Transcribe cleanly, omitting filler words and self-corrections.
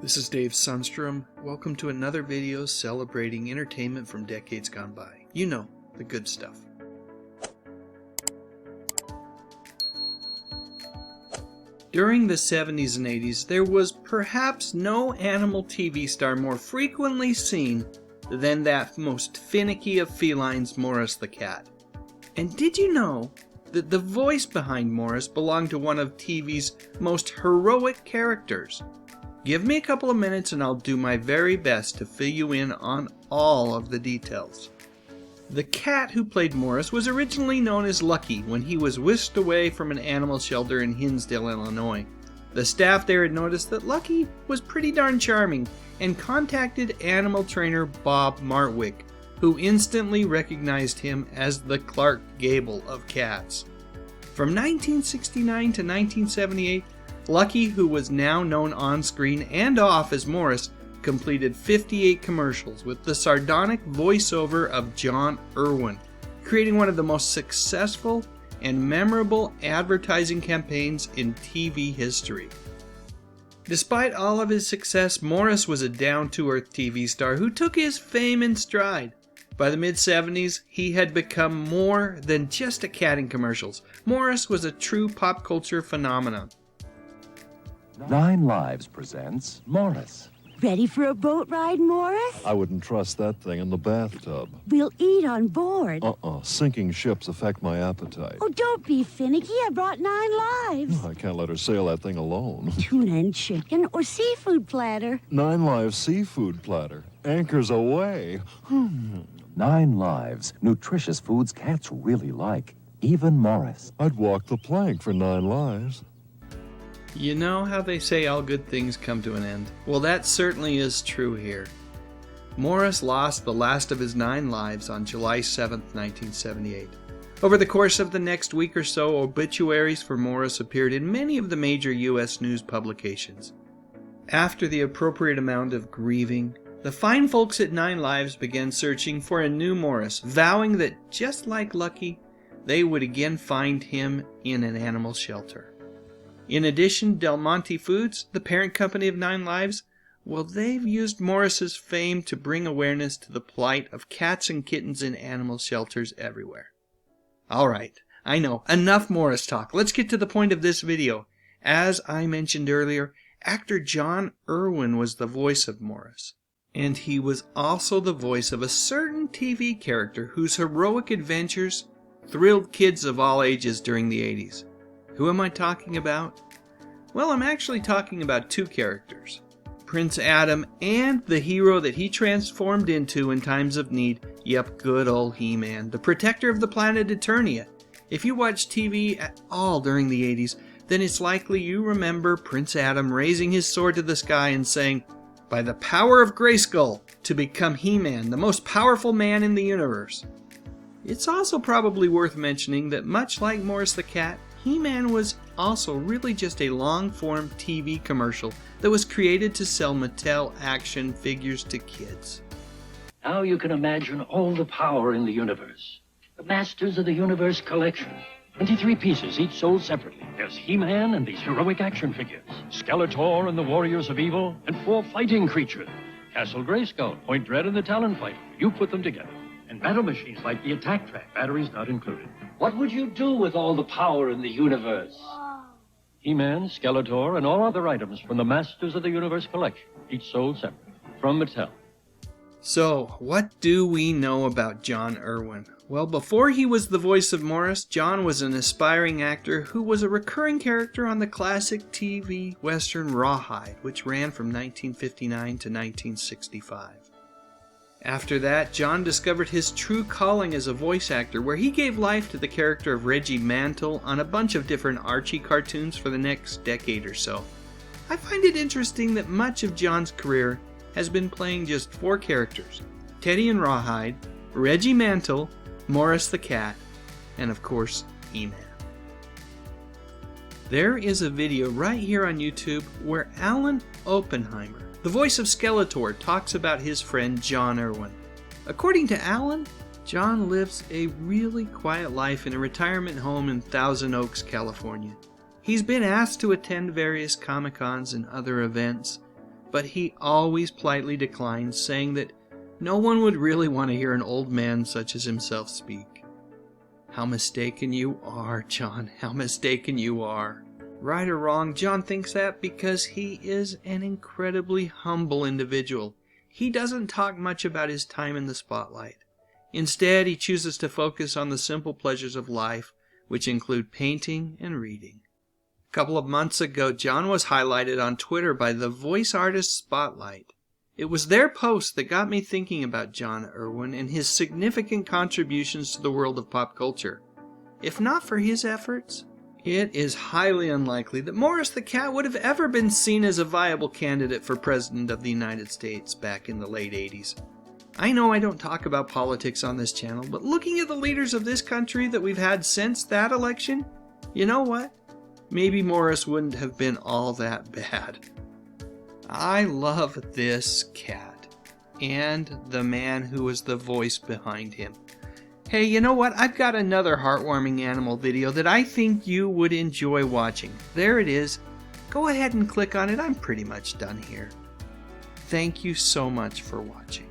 This is Dave Sundstrom. Welcome to another video celebrating entertainment from decades gone by. You know, the good stuff. During the 70s and 80s, there was perhaps no animal TV star more frequently seen than that most finicky of felines, Morris the cat. And did you know that the voice behind Morris belonged to one of TV's most heroic characters? Give me a couple of minutes and I'll do my very best to fill you in on all of the details. The cat who played Morris was originally known as Lucky when he was whisked away from an animal shelter in Hinsdale, Illinois. The staff there had noticed that Lucky was pretty darn charming and contacted animal trainer Bob Martwick, who instantly recognized him as the Clark Gable of cats. From 1969 to 1978, Lucky, who was now known on screen and off as Morris, completed 58 commercials with the sardonic voiceover of John Irwin, creating one of the most successful and memorable advertising campaigns in TV history. Despite all of his success, Morris was a down-to-earth TV star who took his fame in stride. By the mid-70s, he had become more than just a cat in commercials. Morris was a true pop culture phenomenon. 9 Lives presents Morris. Ready for a boat ride, Morris? I wouldn't trust that thing in the bathtub. We'll eat on board. Sinking ships affect my appetite. Oh, don't be finicky. I brought 9 lives. I can't let her sail that thing alone. Tuna and chicken or seafood platter. 9 Lives seafood platter. Anchors away. 9 Lives, nutritious foods cats really like. Even Morris. I'd walk the plank for 9 lives. You know how they say all good things come to an end? Well, that certainly is true here. Morris lost the last of his 9 lives on July 7, 1978. Over the course of the next week or so, obituaries for Morris appeared in many of the major U.S. news publications. After the appropriate amount of grieving, the fine folks at 9 Lives began searching for a new Morris, vowing that, just like Lucky, they would again find him in an animal shelter. In addition, Del Monte Foods, the parent company of 9 Lives, well, they've used Morris's fame to bring awareness to the plight of cats and kittens in animal shelters everywhere. Alright, I know, enough Morris talk. Let's get to the point of this video. As I mentioned earlier, actor John Irwin was the voice of Morris. And he was also the voice of a certain TV character whose heroic adventures thrilled kids of all ages during the 80s. Who am I talking about? Well, I'm actually talking about 2 characters. Prince Adam and the hero that he transformed into in times of need. Yep, good old He-Man, the protector of the planet Eternia. If you watch TV at all during the 80s, then it's likely you remember Prince Adam raising his sword to the sky and saying, "By the power of Grayskull, to become He-Man, the most powerful man in the universe." It's also probably worth mentioning that much like Morris the cat, He-Man was also really just a long-form TV commercial that was created to sell Mattel action figures to kids. Now you can imagine all the power in the universe. The Masters of the Universe collection. 23 pieces, each sold separately. There's He-Man and these heroic action figures. Skeletor and the Warriors of Evil, and 4 fighting creatures. Castle Grayskull, Point Dread, and the Talon Fighter. You put them together. And battle machines like the Attack Track, batteries not included. What would you do with all the power in the universe? He-Man, Skeletor, and all other items from the Masters of the Universe collection, each sold separately, from Mattel. So, what do we know about John Irwin? Well, before he was the voice of Morris, John was an aspiring actor who was a recurring character on the classic TV Western Rawhide, which ran from 1959 to 1965. After that, John discovered his true calling as a voice actor, where he gave life to the character of Reggie Mantle on a bunch of different Archie cartoons for the next decade or so. I find it interesting that much of John's career has been playing just 4 characters: Teddy and Rawhide, Reggie Mantle, Morris the cat, and of course, He-Man. There is a video right here on YouTube where Alan Oppenheimer, the voice of Skeletor, talks about his friend John Irwin. According to Alan, John lives a really quiet life in a retirement home in Thousand Oaks, California. He's been asked to attend various Comic-Cons and other events, but he always politely declined, saying that no one would really want to hear an old man such as himself speak. How mistaken you are, John. How mistaken you are. Right or wrong, John thinks that because he is an incredibly humble individual. He doesn't talk much about his time in the spotlight. Instead, he chooses to focus on the simple pleasures of life, which include painting and reading. A couple of months ago, John was highlighted on Twitter by the Voice Artist Spotlight. It was their post that got me thinking about John Irwin and his significant contributions to the world of pop culture. If not for his efforts, it is highly unlikely that Morris the cat would have ever been seen as a viable candidate for President of the United States back in the late 80s. I know I don't talk about politics on this channel, but looking at the leaders of this country that we've had since that election, you know what? Maybe Morris wouldn't have been all that bad. I love this cat and the man who was the voice behind him. Hey, you know what? I've got another heartwarming animal video that I think you would enjoy watching. There it is. Go ahead and click on it. I'm pretty much done here. Thank you so much for watching.